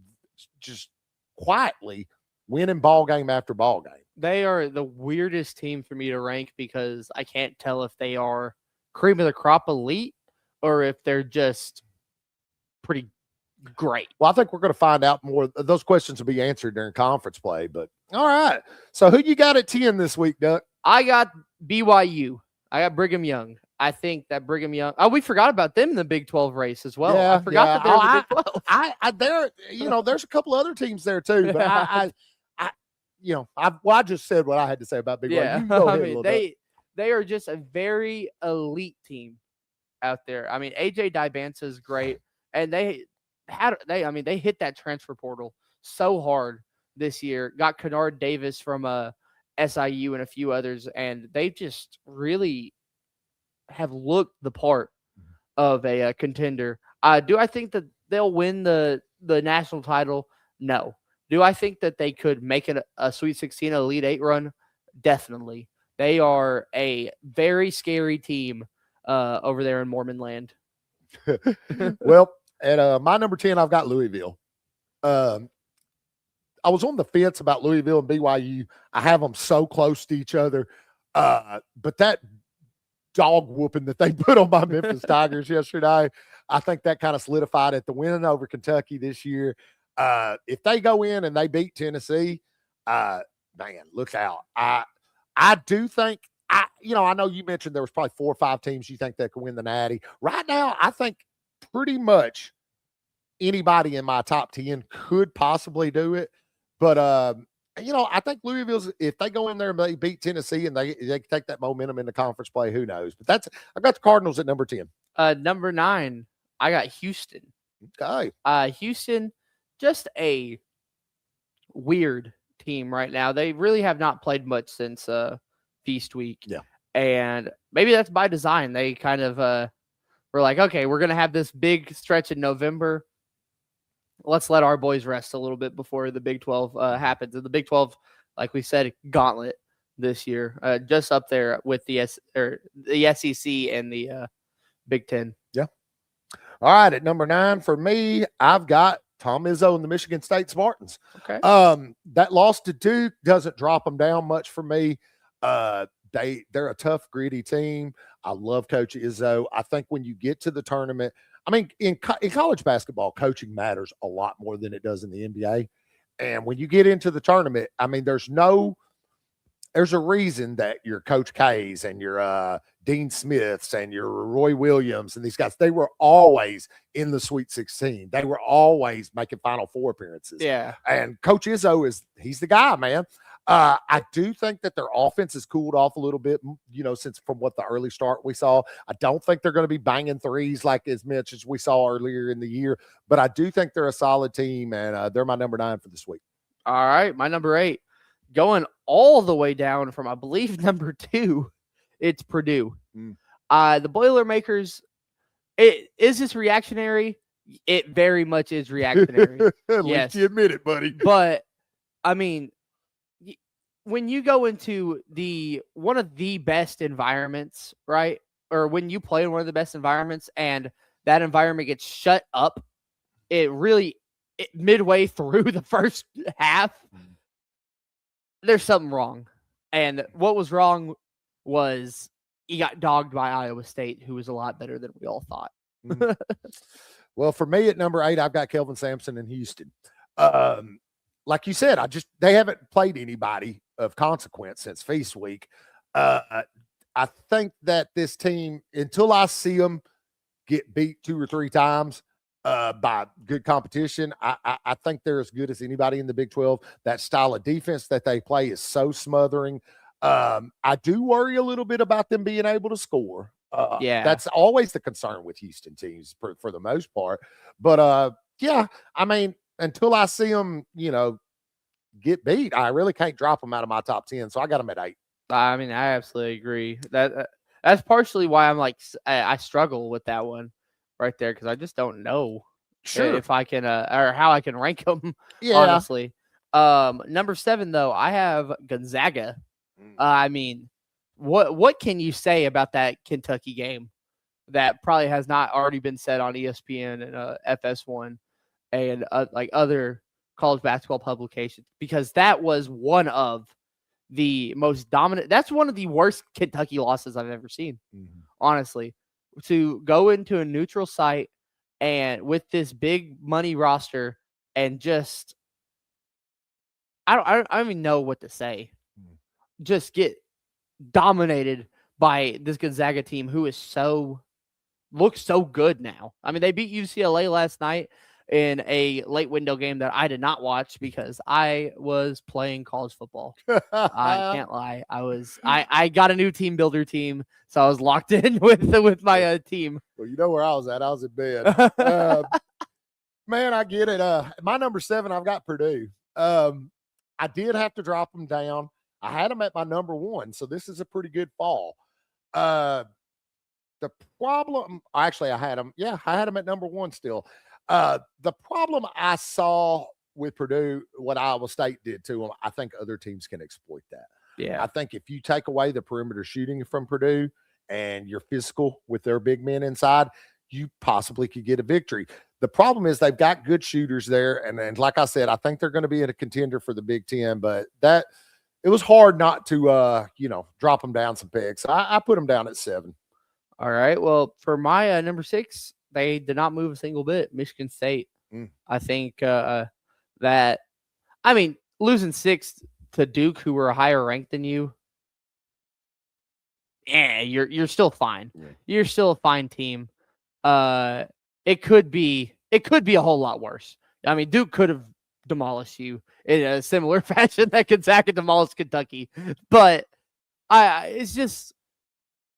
just quietly winning ball game after ball game. They are the weirdest team for me to rank because I can't tell if they are cream of the crop elite or if they're just pretty great. Well, I think we're going to find out more. Those questions will be answered during conference play. But all right. So who you got at 10 this week, Duck? I got BYU. I got Brigham Young. I think that Brigham Young. Oh, we forgot about them in the Big 12 race as well. Yeah, I forgot that they're in the Big 12. There's a couple other teams there too. But I just said what I had to say about BYU. Yeah, you go ahead I mean, they are just a very elite team out there. I mean, AJ Dybansa is great, and they hit that transfer portal so hard this year. Got Kennard Davis from SIU and a few others, and they just really have looked the part of a contender. Do I think that they'll win the national title? No. Do I think that they could make it a Sweet 16 Elite 8 run? Definitely. They are a very scary team over there in Mormon land. Well, at my number 10, I've got Louisville. Um, I was on the fence about Louisville and BYU. I have them so close to each other. But that dog whooping that they put on my Memphis Tigers yesterday, I think that kind of solidified it. The win over Kentucky this year. If they go in and they beat Tennessee, man, look out. I do think I know you mentioned there was probably 4 or 5 teams you think that could win the Natty. Right now, I think pretty much anybody in my top 10 could possibly do it. But I think Louisville's, if they go in there and they beat Tennessee and they take that momentum into conference play, who knows? But I've got the Cardinals at number 10. Number 9, I got Houston. Okay. Houston, just a weird team right now. They really have not played much since Feast Week. Yeah. And maybe that's by design. They kind of were like, okay, we're going to have this big stretch in November. Let's let our boys rest a little bit before the Big 12 happens. And the Big 12, like we said, gauntlet this year, just up there with the SEC and the Big 10. Yeah. All right, at number 9 for me, I've got Tom Izzo and the Michigan State Spartans. Okay. That loss to Duke doesn't drop them down much for me. They're a tough, gritty team. I love Coach Izzo. I think when you get to the tournament, I mean, in college basketball, coaching matters a lot more than it does in the NBA. And when you get into the tournament, I mean, there's a reason that your Coach K's and your Dean Smiths and your Roy Williams and these guys, they were always in the Sweet 16. They were always making Final Four appearances. Yeah. And Coach Izzo he's the guy, man. I do think that their offense has cooled off a little bit, since from what the early start we saw. I don't think they're going to be banging threes like as much as we saw earlier in the year, but I do think they're a solid team, and they're my number 9 for this week. All right, my number 8, going all the way down from, I believe, number 2, it's Purdue. The Boilermakers, is this reactionary? It very much is reactionary. At least you admit it, buddy. But, I mean, when you go into one of the best environments, right? Or when you play in one of the best environments and that environment gets shut up, midway through the first half, there's something wrong. And what was wrong was he got dogged by Iowa State, who was a lot better than we all thought. Well, for me at number 8, I've got Kelvin Sampson in Houston. Like you said, they haven't played anybody of consequence since Feast Week. I think that this team, until I see them get beat 2 or 3 times by good competition, I think they're as good as anybody in the Big 12. That style of defense that they play is so smothering. I do worry a little bit about them being able to score. That's always the concern with Houston teams for the most part. But I mean, until I see them, get beat, I really can't drop them out of my top 10. So I got them at 8. I mean, I absolutely agree. That's partially why I'm like, I struggle with that one right there, because I just don't know if I can or how I can rank them. Honestly. Number 7 though, I have Gonzaga. I mean, what can you say about that Kentucky game that probably has not already been said on ESPN and FS1 and like other college basketball publications? Because that was one of the most dominant. That's one of the worst Kentucky losses I've ever seen. Honestly, to go into a neutral site and with this big money roster and just, I don't even know what to say. Just get dominated by this Gonzaga team who looks so good now. I mean, they beat UCLA last night in a late window game that I did not watch because I was playing college football. I can't lie. I got a new team builder team, so I was locked in with my team. Well, you know where I was at. I was in bed. Man, I get it. My number 7, I've got Purdue. I did have to drop them down. I had them at my number 1, so this is a pretty good fall. The problem, actually, I had them at number 1 still. The problem I saw with Purdue, what Iowa State did to them, I think other teams can exploit that. Yeah. I think if you take away the perimeter shooting from Purdue and you're physical with their big men inside, you possibly could get a victory. The problem is they've got good shooters there, and like I said, I think they're going to be in a contender for the Big Ten. But it was hard not to drop them down some pegs. So I put them down at 7. All right. Well, for my number 6, they did not move a single bit. Michigan State. I think that, I mean, losing 6 to Duke, who were higher ranked than you, you're still fine. Yeah. You're still a fine team. It could be a whole lot worse. I mean, Duke could have demolished you in a similar fashion that Gonzaga demolished Kentucky. But it's just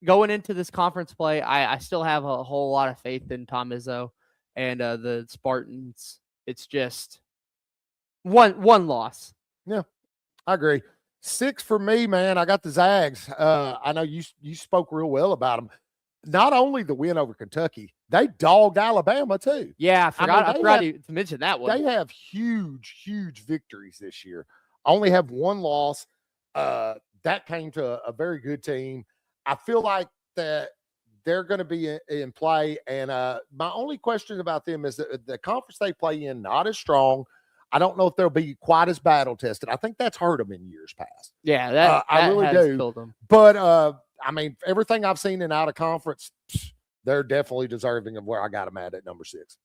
going into this conference play, I still have a whole lot of faith in Tom Izzo and the Spartans. It's just one loss. Yeah, I agree. 6 for me, man. I got the Zags. I know you spoke real well about them. Not only the win over Kentucky, they dogged Alabama too. Yeah, I forgot to mention that one. They have huge victories this year. Only have 1 loss. That came to a very good team. I feel like that they're going to be in play. And my only question about them is that the conference they play in, not as strong. I don't know if they'll be quite as battle tested. I think that's hurt them in years past. Yeah, that I really do. Killed them. But I mean, everything I've seen in out of conference, they're definitely deserving of where I got them at number 6.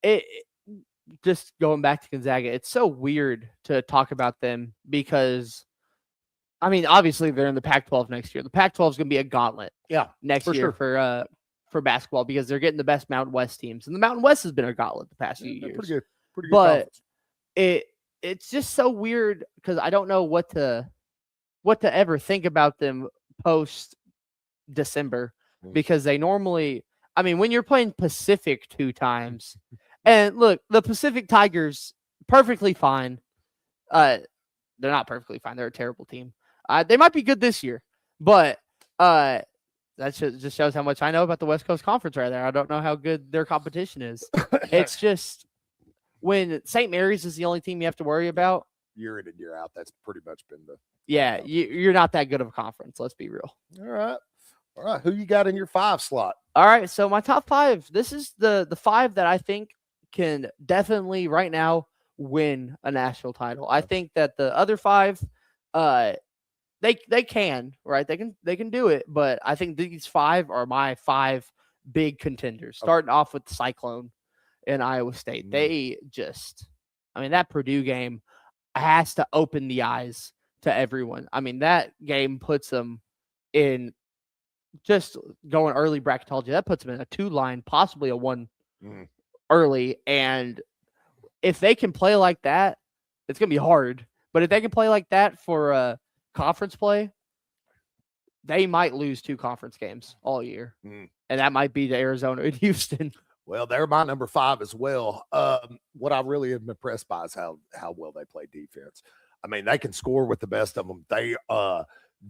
Just going back to Gonzaga, it's so weird to talk about them because, I mean, obviously they're in the Pac-12 next year. The Pac-12 is going to be a gauntlet. Yeah, next year for basketball because they're getting the best Mountain West teams, and the Mountain West has been a gauntlet the past few years. Pretty good. But conference. It's just so weird because I don't know what to ever think about them post December because they normally, I mean, when you're playing Pacific 2 times, and look, the Pacific Tigers perfectly fine. They're not perfectly fine. They're a terrible team. They might be good this year, but that just shows how much I know about the West Coast Conference right there. I don't know how good their competition is. It's just when St. Mary's is the only team you have to worry about. Year in and year out, that's pretty much been the. Yeah, you're not that good of a conference. Let's be real. All right. Who you got in your 5 slot? All right, so my top 5. This is the 5 that I think can definitely right now win a national title. I think that the other 5, they can, right? They can do it, but I think these 5 are my 5 big contenders. Starting off with the Cyclone in Iowa State. They just, I mean, that Purdue game has to open the eyes to everyone. I mean, that game puts them in, just going early bracketology, that puts them in a 2 line, possibly a 1 early. And if they can play like that, it's going to be hard. But if they can play like that for conference play, they might lose 2 conference games all year. And that might be to Arizona and Houston. Well, they're my number 5 as well. What I really am impressed by is how well they play defense. I mean, they can score with the best of them.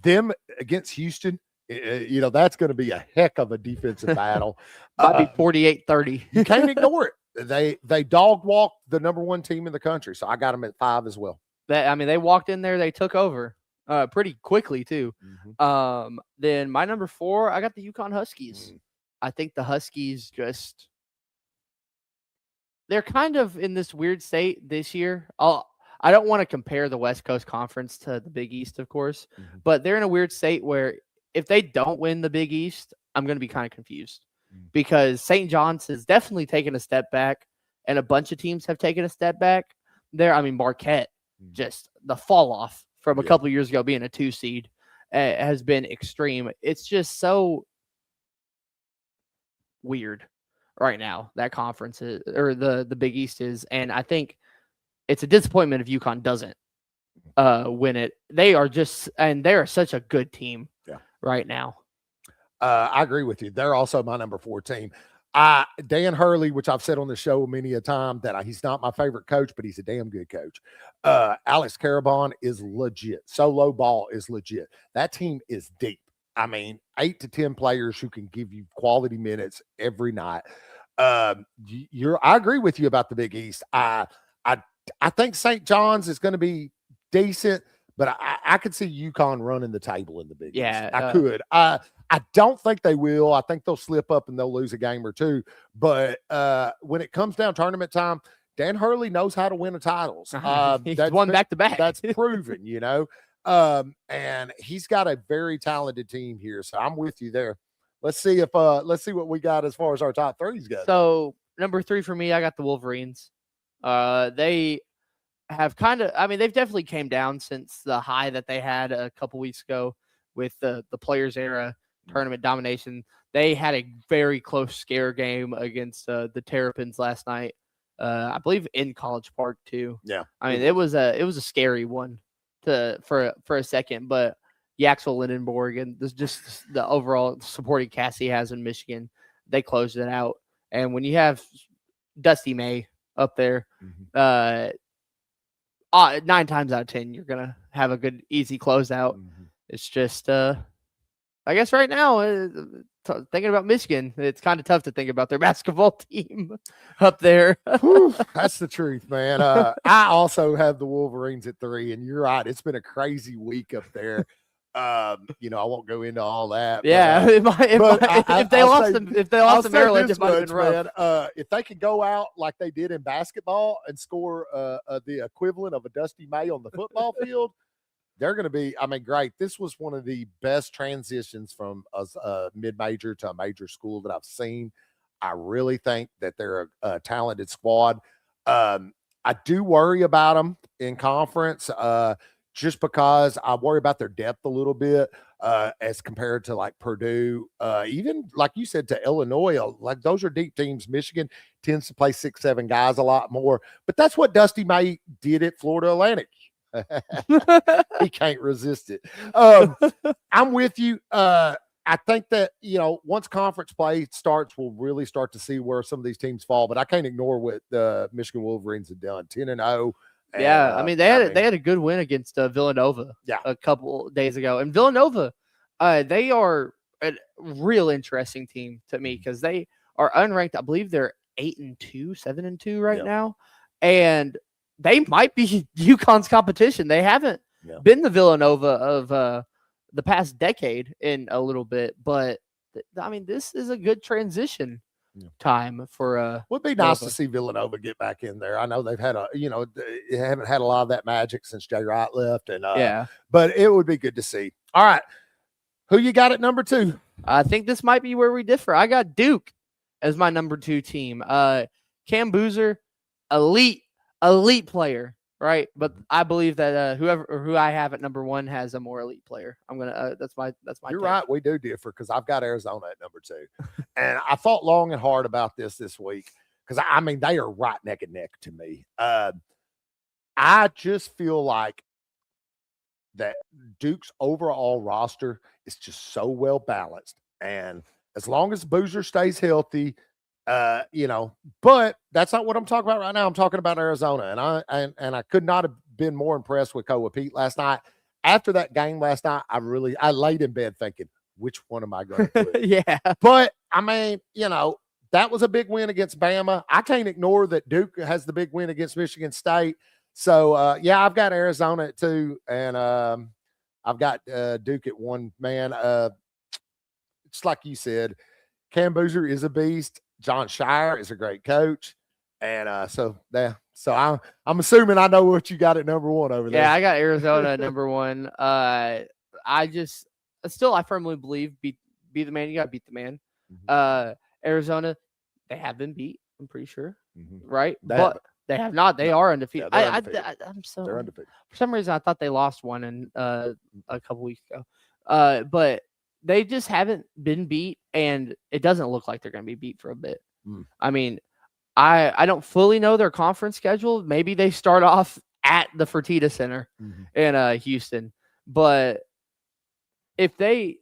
Them against Houston, that's going to be a heck of a defensive battle. Might be 48-30. You can't ignore it. They dog walked the number 1 team in the country, so I got them at 5 as well. They walked in there, they took over pretty quickly too. Then my number 4, I got the UConn Huskies. I think the Huskies they're kind of in this weird state this year. I don't want to compare the West Coast Conference to the Big East, of course, but they're in a weird state where if they don't win the Big East, I'm going to be kind of confused because St. John's has definitely taken a step back and a bunch of teams have taken a step back there. I mean, Marquette, just the fall off from a couple of years ago being a 2 seed has been extreme. It's just so weird right now, that conference is, or the Big East is, and I think it's a disappointment if UConn doesn't win it. They are such a good team right now. I agree with you. They're also my number 4 team. Dan Hurley, which I've said on the show many a time that he's not my favorite coach, but he's a damn good coach. Alex Carabon is legit. Solo ball is legit. That team is deep. I mean, 8 to 10 players who can give you quality minutes every night. I agree with you about the Big East. I think St. John's is going to be decent, but I could see UConn running the table in the Big East. I could. I I don't think they will. I think they'll slip up and they'll lose a game or two. But when it comes down tournament time, Dan Hurley knows how to win titles. He's won back to back. That's proven, and he's got a very talented team here. So I'm with you there. Let's see what we got as far as our top threes go. So number 3 for me, I got the Wolverines. They have they've definitely came down since the high that they had a couple weeks ago with the Players Era tournament domination. They had a very close scare game against the Terrapins last night. I believe in College Park too. Yeah, I mean it was a scary one for a second, but Yaxel Lindenborg and just the overall supporting cast he has in Michigan, they closed it out. And when you have Dusty May up there, 9 times out of 10, you're gonna have a good easy closeout. It's just, I guess right now, thinking about Michigan, it's kind of tough to think about their basketball team up there. Whew, that's the truth, man. I also have the Wolverines at 3, and you're right. It's been a crazy week up there. I won't go into all that. Yeah, if they lost to Maryland, it might have been rough. Man, if they could go out like they did in basketball and score the equivalent of a Dusty May on the football field, they're going to be, great. This was one of the best transitions from a mid-major to a major school that I've seen. I really think that they're a talented squad. I do worry about them in conference just because I worry about their depth a little bit as compared to like Purdue, even like you said, to Illinois. Like those are deep teams. Michigan tends to play 6-7 guys a lot more, but that's what Dusty May did at Florida Atlantic. He can't resist it. I'm with you. I think that, once conference play starts, we'll really start to see where some of these teams fall, but I can't ignore what the Michigan Wolverines have done. 10-0. Yeah, they had a good win against Villanova a couple days ago. And Villanova, they are a real interesting team to me because they are unranked. I believe they're 8-2, 7-2 right now. And they might be UConn's competition. They haven't been the Villanova of the past decade in a little bit, but this is a good transition time for would be nice to see Villanova get back in there. I know they've had they haven't had a lot of that magic since Jay Wright left, and but it would be good to see. All right, who you got at number 2? I think this might be where we differ. I got Duke as my number 2 team. Cam Boozer, elite player, right? But I believe that who I have at number 1 has a more elite player. I'm gonna that's my You're take. right, we do differ because I've got Arizona at number 2, and I thought long and hard about this week because they are right neck and neck to me. I just feel like that Duke's overall roster is just so well balanced, and as long as Boozer stays healthy. But that's not what I'm talking about right now. I'm talking about Arizona, and I could not have been more impressed with Koa Pete last night. After that game last night, I laid in bed thinking, which one am I going to put? Yeah. But that was a big win against Bama. I can't ignore that Duke has the big win against Michigan State. So I've got Arizona at 2, and I've got Duke at 1. Man, it's like you said, Cam Boozer is a beast. John Shire is a great coach. And so I'm assuming I know what you got at number 1 over there. Yeah, I got Arizona at number 1. I firmly believe be the man, you got to beat the man. Arizona, they have been beat, I'm pretty sure. Right? But they have not. They are undefeated. Yeah, they're undefeated. For some reason I thought they lost one in a couple weeks ago. But they just haven't been beat, and it doesn't look like they're going to be beat for a bit. I don't fully know their conference schedule. Maybe they start off at the Fertitta Center in Houston. But if they,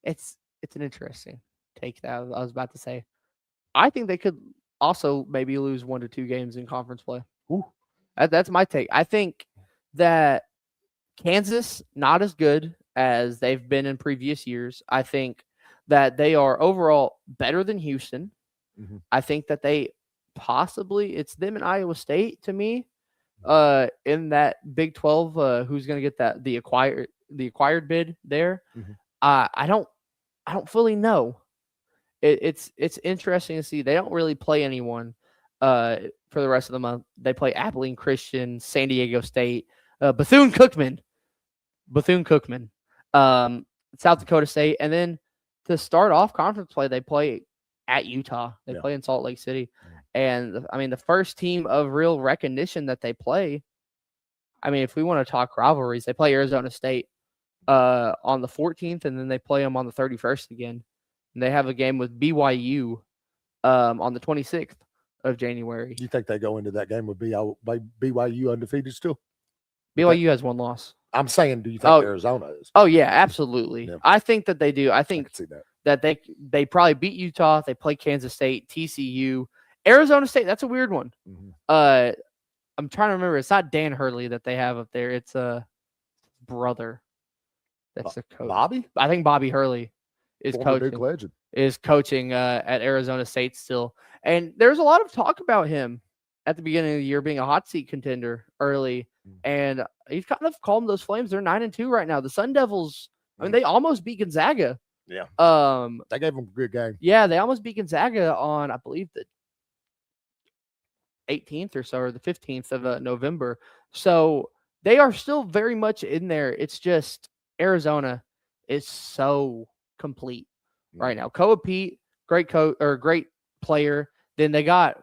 it's an interesting take that I was about to say. I think they could also maybe lose 1 to 2 games in conference play. That's my take. I think that Kansas, not as good as they've been in previous years. I think that they are overall better than Houston. I think that they possibly, it's them and Iowa State to me in that Big 12, who's going to get the acquired bid there. I don't fully know. It's interesting to see. They don't really play anyone for the rest of the month. They play Abilene Christian, San Diego State, Bethune-Cookman, South Dakota State, and then to start off conference play, they play at Utah. They play in Salt Lake City, and I mean the first team of real recognition that they play. I mean, if we want to talk rivalries, they play Arizona State on the 14th, and then they play them on the 31st again. And they have a game with BYU on the 26th of January. You think they go into that game with BYU undefeated still? BYU has one loss. I'm saying, do you think Arizona is? Oh, yeah, absolutely. Yeah. I think that they do. I think I can see that they probably beat Utah. They play Kansas State, TCU. Arizona State, that's a weird one. Mm-hmm. I'm trying to remember. It's not Dan Hurley that they have up there. It's a brother. That's the coach. Bobby? I think Bobby Hurley is Duke legend. coaching at Arizona State still. And there's a lot of talk about him at the beginning of the year being a hot seat contender early. And he's kind of calmed those flames. They're 9-2 right now. The Sun Devils, I mean, they almost beat Gonzaga. Yeah. They gave them a good game. Yeah, they almost beat Gonzaga on, I believe, the 18th or so, or the 15th of November. So they are still very much in there. It's just Arizona is so complete right now. Koa Pete, great coach or great player. Then they got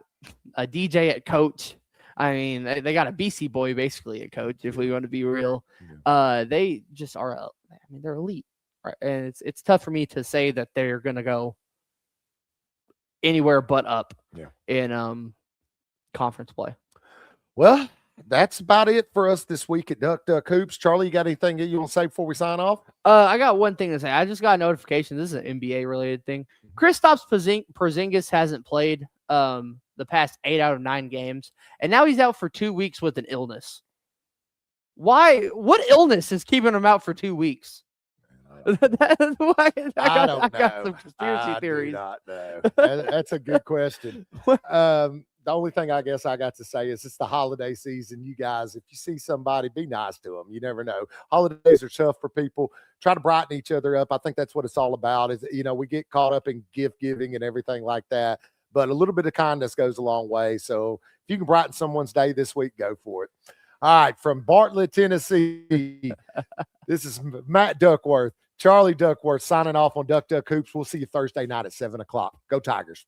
a DJ at coach. I mean, they got a BC boy basically at coach, if we want to be real. They just are, I mean, they're elite. Right? And it's tough for me to say that they're going to go anywhere but up in conference play. Well, that's about it for us this week at Duck Duck Hoops. Charlie, you got anything you want to say before we sign off? I got one thing to say. I just got a notification. This is an NBA related thing. Kristaps Porzingis hasn't played the past 8 out of 9 games, and now he's out for 2 weeks with an illness. Why? What illness is keeping him out for 2 weeks? That's why I got some conspiracy theories. I do not know. That's a good question. The only thing I guess I got to say is it's the holiday season. You guys, if you see somebody, be nice to them. You never know. Holidays are tough for people. Try to brighten each other up. I think that's what it's all about. Is, you know, we get caught up in gift giving and everything like that, but a little bit of kindness goes a long way. So if you can brighten someone's day this week, go for it. All right, from Bartlett, Tennessee, this is Matt Duckworth, Charlie Duckworth signing off on Duck Duck Hoops. We'll see you Thursday night at 7 o'clock. Go Tigers.